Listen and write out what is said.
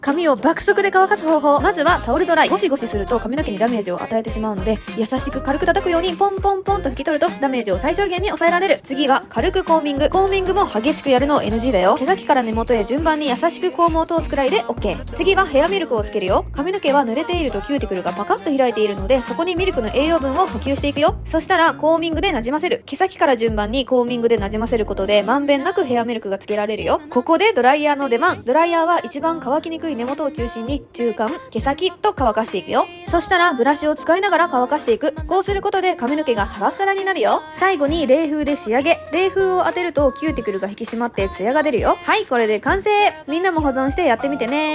髪を爆速で乾かす方法。まずはタオルドライ。ゴシゴシすると髪の毛にダメージを与えてしまうので、優しく軽く叩くようにポンポンポンと拭き取るとダメージを最小限に抑えられる。次は軽くコーミング。コーミングも激しくやるの NG だよ。毛先から根元へ順番に優しくコームを通すくらいで OK。次はヘアミルクをつけるよ。髪の毛は濡れているとキューティクルがパカッと開いているので、そこにミルクの栄養分を補給していくよ。そしたらコーミングでなじませる。毛先から順番にコーミングでなじませることでまんべんなくヘアミルクがつけられるよ。ここでドライヤーの出番。ドライヤーは一番乾きにくい根元を中心に中間、毛先と乾かしていくよ。そしたらブラシを使いながら乾かしていく。こうすることで髪の毛がサラサラになるよ。最後に冷風で仕上げ。冷風を当てるとキューティクルが引き締まってツヤが出るよ。はい、これで完成。みんなも保存してやってみてね。